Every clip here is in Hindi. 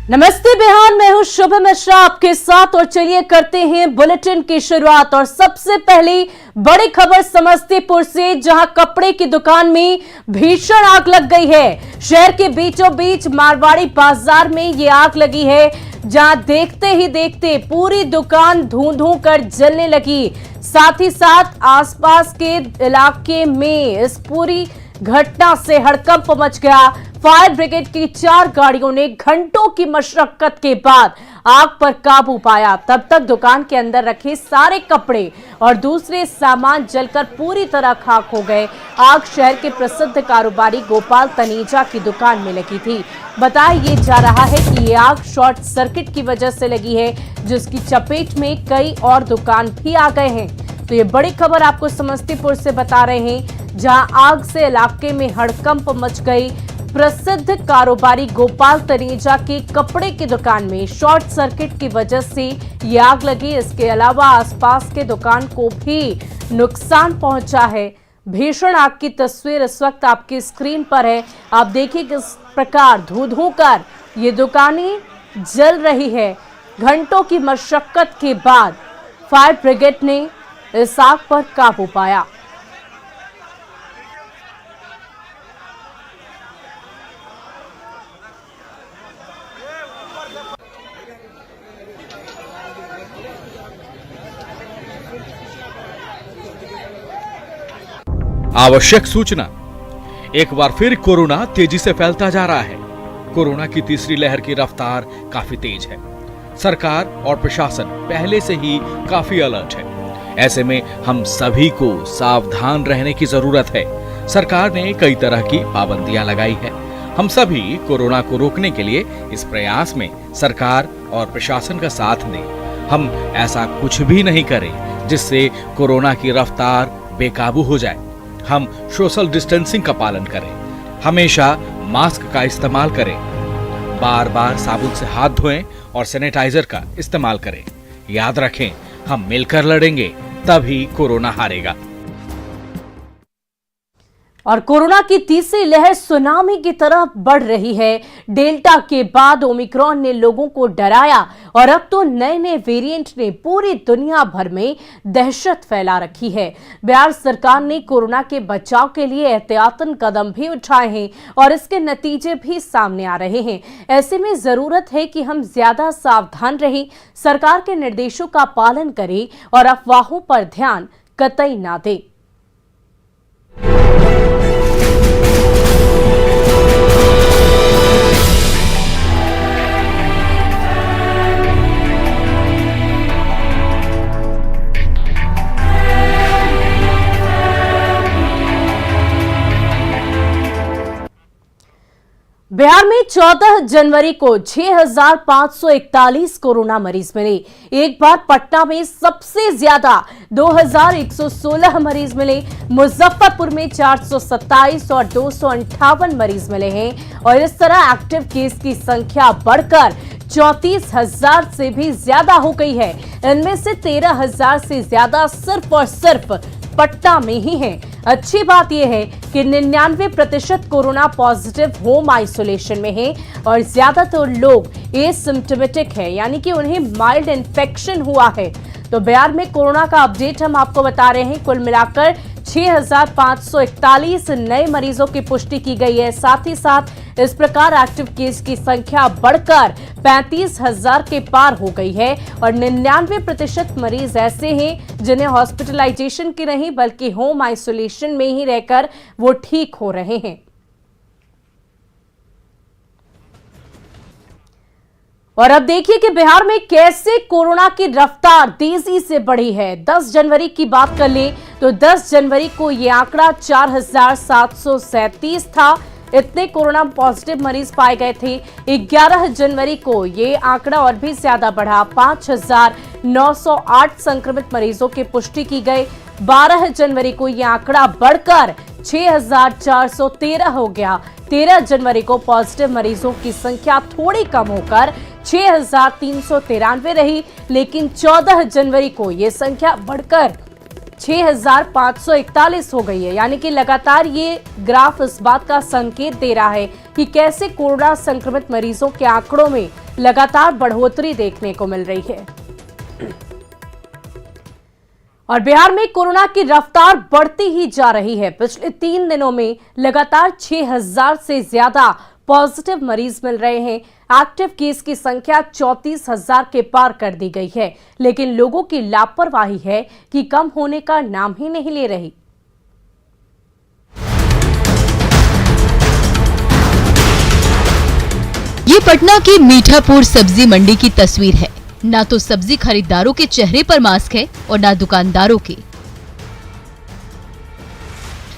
नमस्ते बिहार, मैं हूं शुभ मिश्रा आपके साथ और चलिए करते हैं बुलेटिन की शुरुआत। और सबसे पहले बड़ी खबर समस्तीपुर से, जहां कपड़े की दुकान में भीषण आग लग गई है। शहर के बीचों बीच मारवाड़ी बाजार में ये आग लगी है, जहां देखते ही देखते पूरी दुकान धूं धूं कर जलने लगी। साथ ही साथ आसपास के इलाके में इस पूरी घटना से हड़कंप मच गया। फायर ब्रिगेड की 4 गाड़ियों ने घंटों की मशक्कत के बाद आग पर काबू पाया। तब तक दुकान के अंदर रखे सारे कपड़े और दूसरे सामान जलकर पूरी तरह खाक हो गए। आग शहर के प्रसिद्ध कारोबारी गोपाल तनेजा की दुकान में लगी थी। बताया ये जा रहा है कि ये आग शॉर्ट सर्किट की वजह से लगी है, जिसकी चपेट में कई और दुकान भी आ गए हैं। तो ये बड़ी खबर आपको समस्तीपुर से बता रहे हैं, जहां आग से इलाके में हड़कंप मच गई। प्रसिद्ध कारोबारी गोपाल तनेजा की कपड़े की दुकान में शॉर्ट सर्किट की वजह से ये आग लगी। इसके अलावा आसपास के दुकान को भी नुकसान पहुंचा है। भीषण आग की तस्वीर इस वक्त आपकी स्क्रीन पर है। आप देखिए किस प्रकार धूं धूं कर ये दुकानें जल रही है। घंटों की मशक्कत के बाद फायर ब्रिगेड ने इस आग पर काबू पाया। आवश्यक सूचना, एक बार फिर कोरोना तेजी से फैलता जा रहा है। कोरोना की तीसरी लहर की रफ्तार काफी तेज है। सरकार और प्रशासन पहले से ही काफी अलर्ट है। ऐसे में हम सभी को सावधान रहने की जरूरत है। सरकार ने कई तरह की पाबंदियां लगाई है। हम सभी कोरोना को रोकने के लिए इस प्रयास में सरकार और प्रशासन का साथ दें। हम ऐसा कुछ भी नहीं करें जिससे कोरोना की रफ्तार बेकाबू हो जाए। हम सोशल डिस्टेंसिंग का पालन करें, हमेशा मास्क का इस्तेमाल करें, बार बार साबुन से हाथ धोएं और सैनिटाइजर का इस्तेमाल करें। याद रखें, हम मिलकर लड़ेंगे, तभी कोरोना हारेगा। और कोरोना की तीसरी लहर सुनामी की तरफ बढ़ रही है। डेल्टा के बाद ओमिक्रॉन ने लोगों को डराया और अब तो नए नए वेरिएंट ने पूरी दुनिया भर में दहशत फैला रखी है। बिहार सरकार ने कोरोना के बचाव के लिए एहतियातन कदम भी उठाए हैं और इसके नतीजे भी सामने आ रहे हैं। ऐसे में जरूरत है कि हम ज्यादा सावधान रहें, सरकार के निर्देशों का पालन करें और अफवाहों पर ध्यान कतई ना दें। बिहार में 14 जनवरी को 6,541 कोरोना मरीज मिले। एक बार पटना में सबसे ज्यादा 2,116 मरीज मिले। मुजफ्फरपुर में 427 और 258 मरीज मिले हैं। और इस तरह एक्टिव केस की संख्या बढ़कर 34,000 से भी ज्यादा हो गई है। इनमें से 13,000 से ज्यादा सिर्फ और सिर्फ पटना में ही है। अच्छी बात यह है कि 99% कोरोना पॉजिटिव होम आइसोलेशन में है और ज्यादातर लोग एसिम्प्टोमेटिक है, यानी कि उन्हें माइल्ड इन्फेक्शन हुआ है। तो बिहार में कोरोना का अपडेट हम आपको बता रहे हैं। कुल मिलाकर 6,541 नए मरीजों की पुष्टि की गई है। साथ ही साथ इस प्रकार एक्टिव केस की संख्या बढ़कर 35,000 के पार हो गई है और 99% मरीज ऐसे हैं जिन्हें हॉस्पिटलाइजेशन की नहीं बल्कि होम आइसोलेशन में ही रहकर वो ठीक हो रहे हैं। और अब देखिए कि बिहार में कैसे कोरोना की रफ्तार तेजी से बढ़ी है। 10 जनवरी की बात कर लें तो 10 जनवरी को यह आंकड़ा 4,737 था। इतने कोरोना पॉजिटिव मरीज पाए गए थे। 11 जनवरी को ये आंकड़ा और भी ज्यादा बढ़ा, 5,908 संक्रमित मरीजों की पुष्टि की गई। 12 जनवरी को यह आंकड़ा बढ़कर 6,413 हो गया। 13 जनवरी को पॉजिटिव मरीजों की संख्या थोड़ी कम होकर 6,393 रही, लेकिन 14 जनवरी को यह संख्या बढ़कर 6,541 हो गई है। यानी कि लगातार ये ग्राफ इस बात का संकेत दे रहा है कि कैसे कोरोना संक्रमित मरीजों के आंकड़ों में लगातार बढ़ोतरी देखने को मिल रही है। और बिहार में कोरोना की रफ्तार बढ़ती ही जा रही है। पिछले 3 दिनों में लगातार 6000 से ज्यादा पॉजिटिव मरीज मिल रहे हैं। एक्टिव केस की संख्या 34,000 के पार कर दी गई है, लेकिन लोगों की लापरवाही है कि कम होने का नाम ही नहीं ले रही। ये पटना की मीठापुर सब्जी मंडी की तस्वीर है। ना तो सब्जी खरीदारों के चेहरे पर मास्क है और ना दुकानदारों के।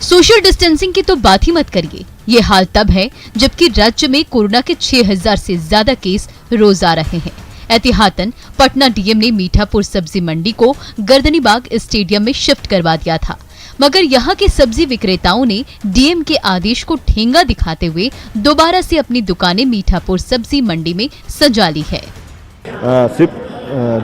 सोशल डिस्टेंसिंग की तो बात ही मत करिए। ये हाल तब है जबकि राज्य में कोरोना के 6000 से ज्यादा केस रोज आ रहे हैं। एहतियातन पटना डीएम ने मीठापुर सब्जी मंडी को गर्दनीबाग स्टेडियम में शिफ्ट करवा दिया था, मगर यहाँ के सब्जी विक्रेताओं ने डीएम के आदेश को ठेंगा दिखाते हुए दोबारा से अपनी दुकानें मीठापुर सब्जी मंडी में सजा ली है। सिर्फ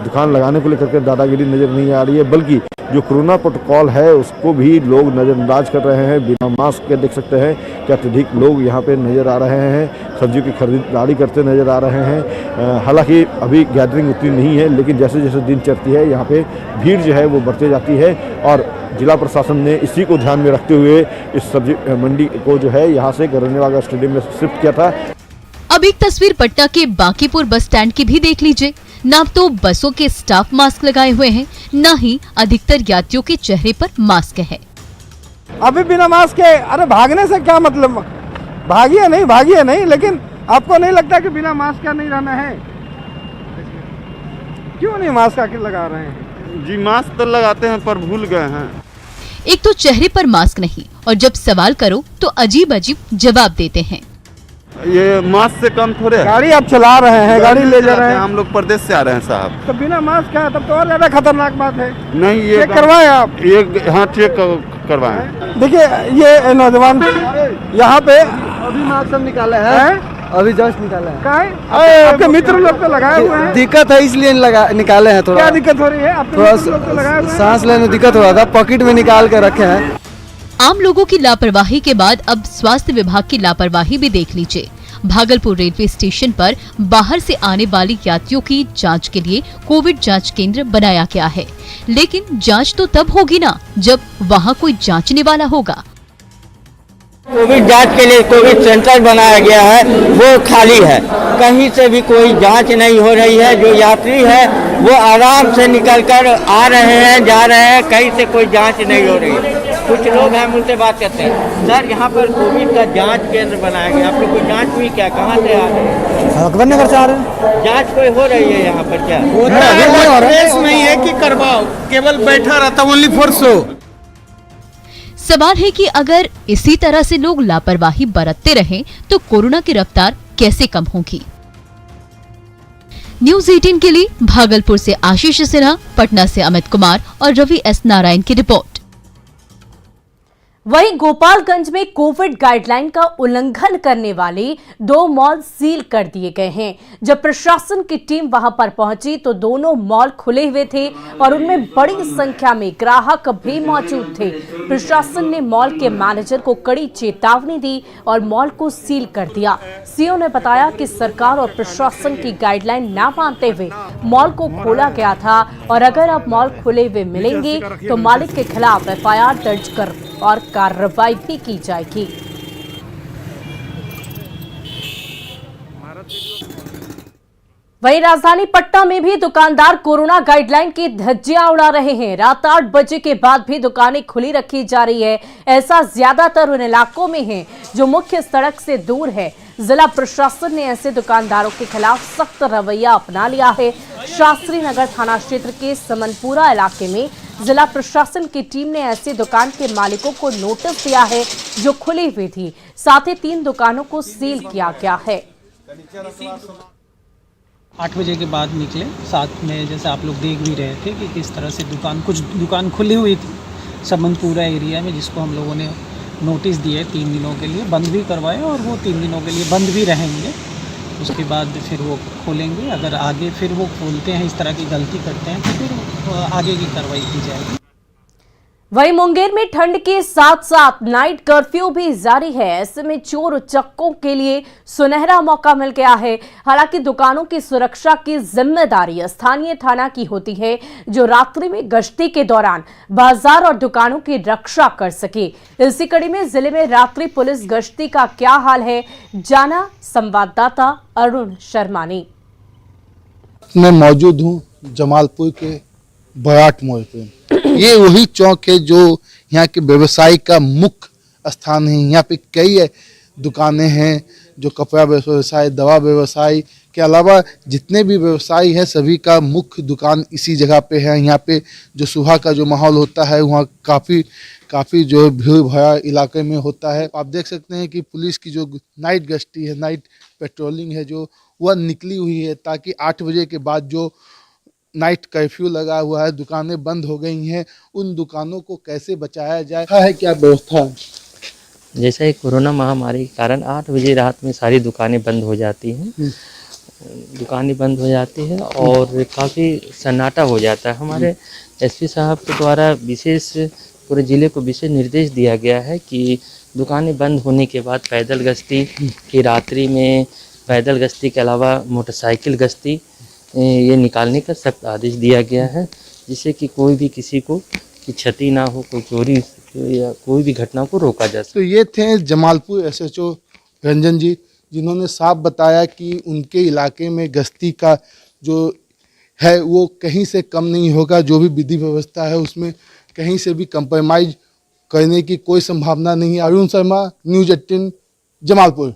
दुकान लगाने को लेकर के दादागिरी नजर नहीं आ रही है, बल्कि जो कोरोना प्रोटोकॉल है उसको भी लोग नजरअंदाज कर रहे हैं। बिना मास्क के देख सकते हैं कि अत्यधिक लोग यहाँ पे नजर आ रहे हैं, सब्जियों की खरीदारी करते नजर आ रहे हैं। हालांकि अभी गैदरिंग उतनी नहीं है, लेकिन जैसे जैसे दिन चढ़ती है यहाँ पे भीड़ जो है वो बढ़ती जाती है और जिला प्रशासन ने इसी को ध्यान में रखते हुए इस सब्जी मंडी को जो है यहाँ से गर्दनीबाग स्टेडियम में शिफ्ट किया था। अब एक तस्वीर पटना के बांकीपुर बस स्टैंड की भी देख लीजिए। ना तो बसों के स्टाफ मास्क लगाए हुए हैं, न ही अधिकतर यात्रियों के चेहरे पर मास्क है। अभी बिना मास्क के, अरे भागने से क्या मतलब, भागिए नहीं, लेकिन आपको नहीं लगता कि बिना मास्क का नहीं रहना है? क्यों नहीं मास्क आके लगा रहे हैं? जी मास्क तो लगाते हैं पर भूल गए हैं। एक तो चेहरे पर मास्क नहीं और जब सवाल करो तो अजीब अजीब जवाब देते हैं। ये मास्क से कम थोड़े है। गाड़ी आप चला रहे हैं, गाड़ी ले जा रहे हैं। हम लोग प्रदेश से आ रहे हैं साहब। तो बिना मास्क का तब तो और ज्यादा खतरनाक बात है। नहीं ये चेक करवाएं आप। ये हाँ चेक करवाएं। देखिए ये नौजवान यहाँ पे अभी मास्क सब निकाले हैं, अभी जस्ट निकाले हैं। आपके मित्र लोग तो लगाए हुए हैं। दिक्कत है इसलिए निकाले हैं। थोड़ा क्या दिक्कत हो रही है? आपके मित्र लोग तो लगाए हुए हैं। सांस लेने में दिक्कत हो रहा था, पॉकेट में निकाल के रखे हैं। आम लोगों की लापरवाही के बाद अब स्वास्थ्य विभाग की लापरवाही भी देख लीजिए। भागलपुर रेलवे स्टेशन पर बाहर से आने वाले यात्रियों की जांच के लिए कोविड जांच केंद्र बनाया गया है, लेकिन जांच तो तब होगी ना जब वहां कोई जांचने वाला होगा। कोविड जांच के लिए कोविड सेंटर बनाया गया है, वो खाली है। कहीं से भी कोई जांच नहीं हो रही है। जो यात्री है वो आराम से निकलकर आ रहे हैं, जा रहे हैं, कहीं से कोई जांच नहीं हो रही है। कुछ लोग हैं मुझसे बात करते हैं, सर यहाँ पर कोविड का जांच केंद्र बनाया गया, आप लोग को जांच हुई क्या? कहाँ से आ रहे हैं? अकबरनगर से आ रहे हैं। जांच कोई हो रही है यहाँ पर क्या? प्रदेश नहीं है कि करवाओ, केवल बैठा रहता ओनली फॉर शो। सवाल है कि अगर इसी तरह से लोग लापरवाही बरतते रहें तो कोरोना की रफ्तार कैसे कम होगी? न्यूज़ 18 के लिए भागलपुर से आशीष सिन्हा, पटना से अमित कुमार और रवि एस नारायण की रिपोर्ट। वहीं गोपालगंज में कोविड गाइडलाइन का उल्लंघन करने वाले 2 मॉल सील कर दिए गए हैं। जब प्रशासन की टीम वहां पर पहुंची तो दोनों मॉल खुले हुए थे और उनमें बड़ी संख्या में ग्राहक भी मौजूद थे। प्रशासन ने मॉल के मैनेजर को कड़ी चेतावनी दी और मॉल को सील कर दिया। सीओ ने बताया कि सरकार और प्रशासन की गाइडलाइन न मानते हुए मॉल को खोला गया था और अगर अब मॉल खुले हुए मिलेंगे तो मालिक के खिलाफ एफआईआर दर्ज कर और कार्रवाई भी की जाएगी। वहीं राजधानी पटना में भी दुकानदार कोरोना गाइडलाइन की धज्जियां उड़ा रहे हैं। रात 8 बजे के बाद भी दुकानें खुली रखी जा रही है। ऐसा ज्यादातर उन इलाकों में है जो मुख्य सड़क से दूर है। जिला प्रशासन ने ऐसे दुकानदारों के खिलाफ सख्त रवैया अपना लिया है। शास्त्री नगर थाना क्षेत्र के समनपुरा इलाके में जिला प्रशासन की टीम ने ऐसे दुकान के मालिकों को नोटिस दिया है जो खुली हुई थी। साथ ही 3 दुकानों को सील किया गया है। 8 बजे के बाद निकले, साथ में जैसे आप लोग देख भी रहे थे कि किस तरह से कुछ दुकान खुली हुई थी समनपुरा एरिया में, जिसको हम लोगों ने नोटिस दिए 3 दिनों के लिए, बंद भी करवाए और वो 3 दिनों के लिए बंद भी रहेंगे। उसके बाद फिर वो खोलेंगे। अगर आगे फिर वो खोलते हैं, इस तरह की गलती करते हैं तो फिर आगे की कार्रवाई की जाएगी। वहीं मुंगेर में ठंड के साथ साथ नाइट कर्फ्यू भी जारी है। ऐसे में चोर उचक्कों के लिए सुनहरा मौका मिल गया है। हालांकि दुकानों की सुरक्षा की जिम्मेदारी स्थानीय थाना की होती है, जो रात्रि में गश्ती के दौरान बाजार और दुकानों की रक्षा कर सके। इसी कड़ी में जिले में रात्रि पुलिस गश्ती का क्या हाल है, जाना संवाददाता अरुण शर्मा ने। मैं मौजूद हूँ जमालपुर के बराट मोड़ पे। ये वही चौक है जो यहाँ के व्यवसाय का मुख्य स्थान है। यहाँ पे कई दुकानें हैं, जो कपड़ा व्यवसाय, दवा व्यवसाय के अलावा जितने भी व्यवसाय हैं सभी का मुख्य दुकान इसी जगह पे है। यहाँ पे जो सुबह का जो माहौल होता है वहाँ काफ़ी जो भीड़ भरा इलाके में होता है। आप देख सकते हैं कि पुलिस की जो नाइट गश्ती है, नाइट पेट्रोलिंग है, जो वह निकली हुई है, ताकि 8 बजे के बाद जो नाइट कर्फ्यू लगा हुआ है, दुकानें बंद हो गई हैं, उन दुकानों को कैसे बचाया जाए, है क्या व्यवस्था? जैसे कोरोना महामारी के कारण 8 बजे रात में सारी दुकानें बंद हो जाती हैं, और काफ़ी सन्नाटा हो जाता है। हमारे एसपी साहब के द्वारा विशेष पूरे ज़िले को विशेष निर्देश दिया गया है कि दुकानें बंद होने के बाद पैदल गश्ती की, रात्रि में पैदल गश्ती के अलावा मोटरसाइकिल गश्ती ये निकालने का सख्त आदेश दिया गया है, जिससे कि कोई भी किसी को की क्षति ना हो, कोई चोरी या कोई भी घटना को रोका जा सके। तो ये थे जमालपुर एसएचओ रंजन जी, जिन्होंने साफ बताया कि उनके इलाके में गश्ती का जो है वो कहीं से कम नहीं होगा। जो भी विधि व्यवस्था है उसमें कहीं से भी कंप्रोमाइज करने की कोई संभावना नहीं है। अरुण शर्मा, न्यूज़ 18 जमालपुर।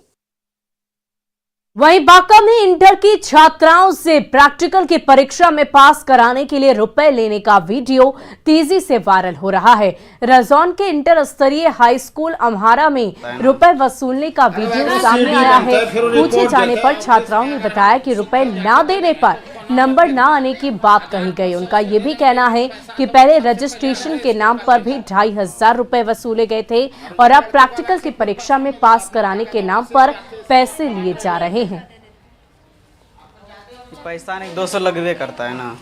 वहीं बांका में इंटर की छात्राओं से प्रैक्टिकल की परीक्षा में पास कराने के लिए रुपए लेने का वीडियो तेजी से वायरल हो रहा है। रजौन के इंटर स्तरीय हाई स्कूल अम्हारा में रुपए वसूलने का वीडियो सामने आया है। पूछे जाने पर छात्राओं ने बताया कि रुपए ना देने पर नंबर ना आने की बात कही गई। उनका ये भी कहना है कि पहले रजिस्ट्रेशन के नाम पर भी 2500 रुपए वसूले गए थे और अब प्रैक्टिकल की परीक्षा में पास कराने के नाम पर पैसे लिए जा रहे हैं। पैसा नहीं 200 लगवे करता है ना।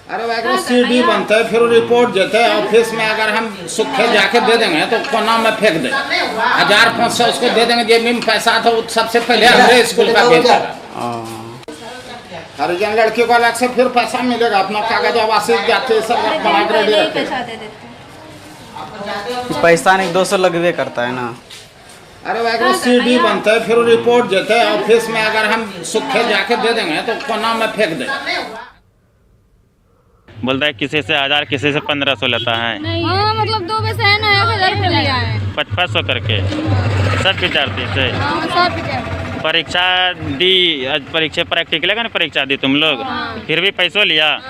अरे भाई सीडी बनता है, फिर रिपोर्ट देते हैं ऑफिस में। अगर हम सुखे जाके दे देंगे तो कोना में फेंक दे, 1500 उसको दे देंगे। जेब में पैसा था सबसे पहले हमारे स्कूल का भेजा। हरिजन लड़की को अलग से फिर पैसा मिलेगा, अपना कागज आवासी जाते सब बना कर रेडी रखते। पैसा नहीं 200 लगवे करता है ना। अरे भाई सीडी बनता है, फिर रिपोर्ट देते हैं ऑफिस में। अगर हम सुखे जाके दे देंगे तो कोना में फेंक दे। बोलता है किसी से 1000, किसी से 1500 लेता है। हाँ, मतलब 2 पैसे है ना, 1000 रुपये लिया है 500 करके सब विद्यार्थी से। सब विद्यार्थी परीक्षा दी, परीक्षा प्रैक्टिकल का ना परीक्षा दी तुम लोग, फिर भी पैसों लिया।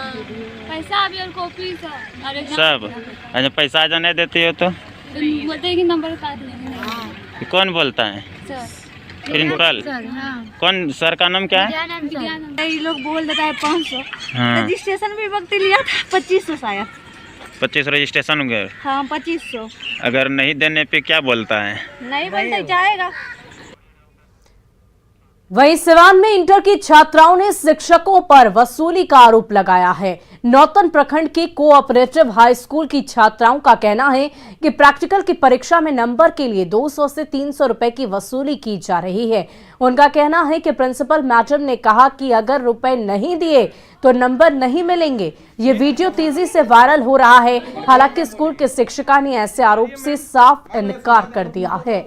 पैसा भी और कॉपी सब। अच्छा पैसा जो नहीं देती हो तो बोलते हैं कि नंबर काट लेंगे। कौन बोलता है? प्रिंसिपल। कौन सर का नाम क्या है? ये लोग बोल देता है 500। रजिस्ट्रेशन भी वक्त लिया था 2500 शायद। 25 रजिस्ट्रेशन हो गए। हाँ 2500। अगर नहीं देने पे क्या बोलता है? नहीं बोलता जाएगा। वहीं सिवान में इंटर की छात्राओं ने शिक्षकों पर वसूली का आरोप लगाया है। नौतन प्रखंड के कोऑपरेटिव हाई स्कूल की छात्राओं का कहना है कि प्रैक्टिकल की परीक्षा में नंबर के लिए 200 से 300 रुपए की वसूली की जा रही है। उनका कहना है कि प्रिंसिपल मैडम ने कहा कि अगर रुपए नहीं दिए तो नंबर नहीं मिलेंगे। ये वीडियो तेजी से वायरल हो रहा है। हालांकि स्कूल के शिक्षिका ने ऐसे आरोप से साफ इनकार कर दिया है।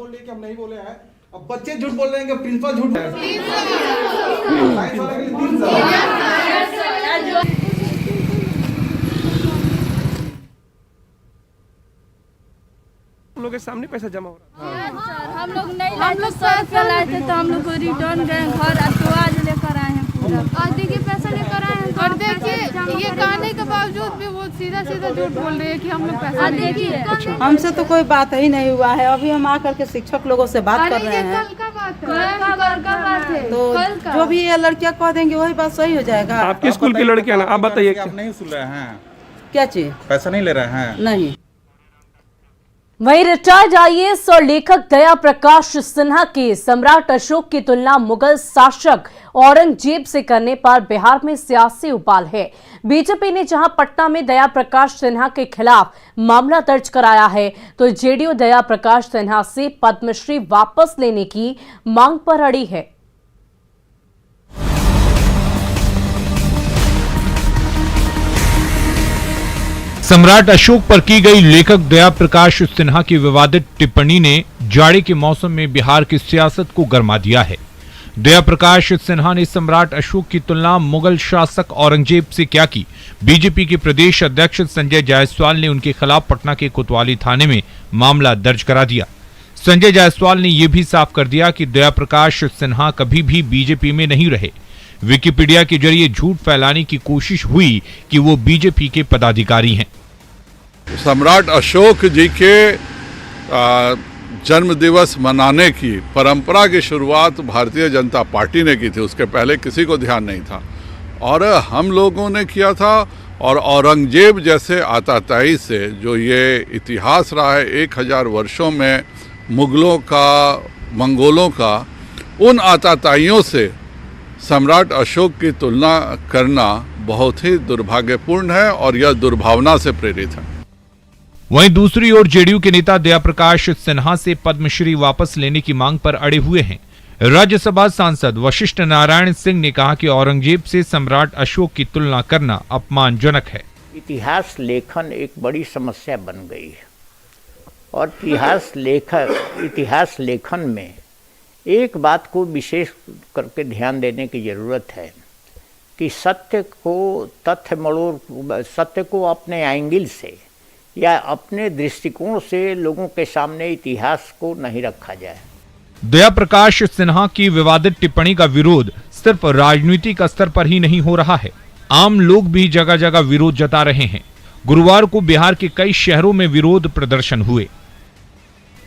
अब बच्चे झूठ बोल रहे हैं कि प्रिंसिपल झूठ बोल रहे हैं। हम लोग के सामने पैसा जमा हो रहा है। हम लोग नहीं लाए थे, सर चलाए थे तो हम लोग को रिटर्न गए घर, तो आज लेकर आए हैं पूरा। आज देखिए पैसा लेकर आए हैं। और देखिए ये कहने के बावजूद भी वो सीधा सीधा झूठ बोल रहे हैं कि हम लोग पैसा नहीं दिए। हमसे तो कोई बात ही नहीं हुआ है। अभी हम आकर के शिक्षक लोगों से बात कर रहे हैं। कल का बात है। तो जो भी ये लड़कियां कह देंगे वही बात सही हो जाएगा। आपके स्कूल की लड़कियां ना, आप बताइए आप नहीं सुन रहे हैं? क्या चीज? पैसा नहीं ले रहे हैं? नहीं। वहीं रिटायर्ड आईएएस और लेखक दया प्रकाश सिन्हा के सम्राट अशोक की तुलना मुगल शासक औरंगजेब से करने पर बिहार में सियासी उबाल है। बीजेपी ने जहां पटना में दया प्रकाश सिन्हा के खिलाफ मामला दर्ज कराया है, तो जेडीयू दया प्रकाश सिन्हा से पद्मश्री वापस लेने की मांग पर अड़ी है। सम्राट अशोक पर की गई लेखक दया प्रकाश सिन्हा की विवादित टिप्पणी ने जाड़े के मौसम में बिहार की सियासत को गरमा दिया है। दया प्रकाश सिन्हा ने सम्राट अशोक की तुलना मुगल शासक औरंगजेब से क्या की। बीजेपी के प्रदेश अध्यक्ष संजय जायसवाल ने उनके खिलाफ पटना के कोतवाली थाने में मामला दर्ज करा दिया। संजय जायसवाल ने यह भी साफ कर दिया कि दया प्रकाश सिन्हा कभी भी बीजेपी में नहीं रहे। विकिपीडिया के जरिए झूठ फैलाने की कोशिश हुई कि वो बीजेपी के पदाधिकारी हैं। सम्राट अशोक जी के जन्म दिवस मनाने की परंपरा की शुरुआत भारतीय जनता पार्टी ने की थी, उसके पहले किसी को ध्यान नहीं था और हम लोगों ने किया था। और औरंगजेब जैसे आताताई से जो ये इतिहास रहा है 1000 वर्षों में मुगलों का, मंगोलों का, उन आताताइयों से सम्राट अशोक की तुलना करना बहुत ही दुर्भाग्यपूर्ण है और यह दुर्भावना से प्रेरित है। वहीं दूसरी ओर जेडीयू के नेता दया प्रकाश सिन्हा से पद्मश्री वापस लेने की मांग पर अड़े हुए हैं। राज्यसभा सांसद वशिष्ठ नारायण सिंह ने कहा कि औरंगजेब से सम्राट अशोक की तुलना करना अपमानजनक है। इतिहास लेखन एक बड़ी समस्या बन गई है और इतिहास लेखन में एक बात को विशेष करके ध्यान देने की ज़रूरत है कि सत्य को अपने एंगल से या अपने दृष्टिकोण से लोगों के सामने इतिहास को नहीं रखा जाए। दया प्रकाश सिन्हा की विवादित टिप्पणी का विरोध सिर्फ राजनीतिक स्तर पर ही नहीं हो रहा है, आम लोग भी जगह जगह विरोध जता रहे हैं। गुरुवार को बिहार के कई शहरों में विरोध प्रदर्शन हुए।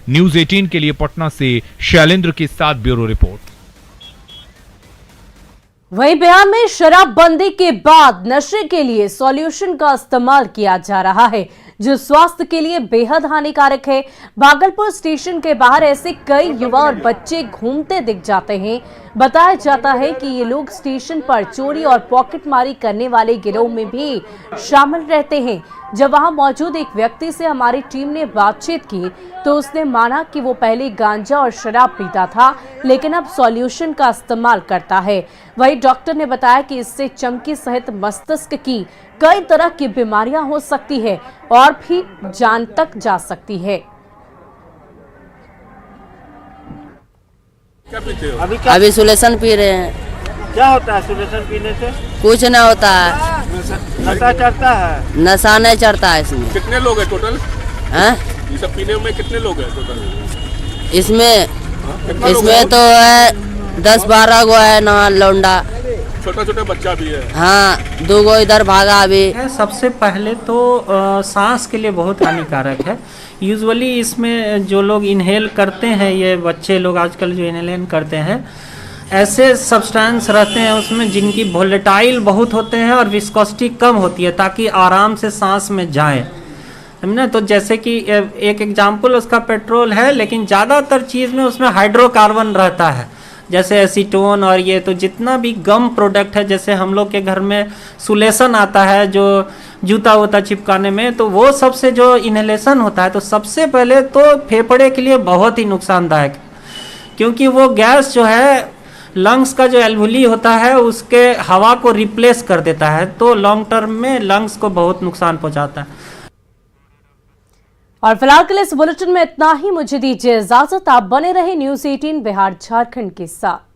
न्यूज़ 18 के लिए पटना से शैलेंद्र के साथ ब्यूरो रिपोर्ट। वहीं बिहार में शराबबंदी के बाद नशे के लिए सॉल्यूशन का इस्तेमाल किया जा रहा है, जो स्वास्थ्य के लिए बेहद हानिकारक है। भागलपुर स्टेशन के बाहर ऐसे कई युवा और बच्चे घूमते दिख जाते हैं। बताया जाता है कि ये लोग स्टेशन पर चोरी और पॉकेटमारी करने वाले गिरोह में भी शामिल रहते हैं। जब वहां मौजूद एक व्यक्ति से हमारी टीम ने बातचीत की तो उसने माना कि वो पहले गांजा और शराब पीता था, लेकिन अब सॉल्यूशन का इस्तेमाल करता है। वहीं डॉक्टर ने बताया कि इससे चमकी सहित मस्तिष्क की कई तरह की बीमारियां हो सकती है और भी जान तक जा सकती है। क्या पीते हो? अभी सोल्यूशन पी रहे हैं। क्या होता है सोल्यूशन पीने से? कुछ ना होता है। नशा चढ़ता है? नशा नहीं चढ़ता है इसमें। कितने लोग हैं टोटल? हैं? ये सब पीने में कितने लोग हैं टोटल? इसमें तो है 10-12 गो है ना लौंडा। छोटा छोटा बच्चा भी है। हाँ, 2 गो इधर भागा अभी। सबसे पहले तो सांस के लिए बहुत हानिकारक है। यूजुअली इसमें जो लोग इनहेल करते हैं, ये बच्चे लोग आजकल जो इनहेल करते हैं, ऐसे सब्सटेंस रहते हैं उसमें जिनकी वोलेटाइल बहुत होते हैं और विस्कोसिटी कम होती है, ताकि आराम से सांस में जाए, समझे। तो जैसे कि एक एग्जाम्पल उसका पेट्रोल है, लेकिन ज़्यादातर चीज़ में उसमें हाइड्रोकार्बन रहता है, जैसे एसीटोन और ये। तो जितना भी गम प्रोडक्ट है, जैसे हम लोग के घर में सुलेशन आता है जो जूता वूता चिपकाने में, तो वो सबसे जो इनहेलेशन होता है, तो सबसे पहले तो फेफड़े के लिए बहुत ही नुकसानदायक, क्योंकि वो गैस जो है लंग्स का जो एल्वुली होता है उसके हवा को रिप्लेस कर देता है, तो लॉन्ग टर्म में लंग्स को बहुत नुकसान पहुंचाता है। और फिलहाल के लिए इस बुलेटिन में इतना ही। मुझे दीजिए इजाजत। आप बने रहे न्यूज़ 18 बिहार झारखंड के साथ।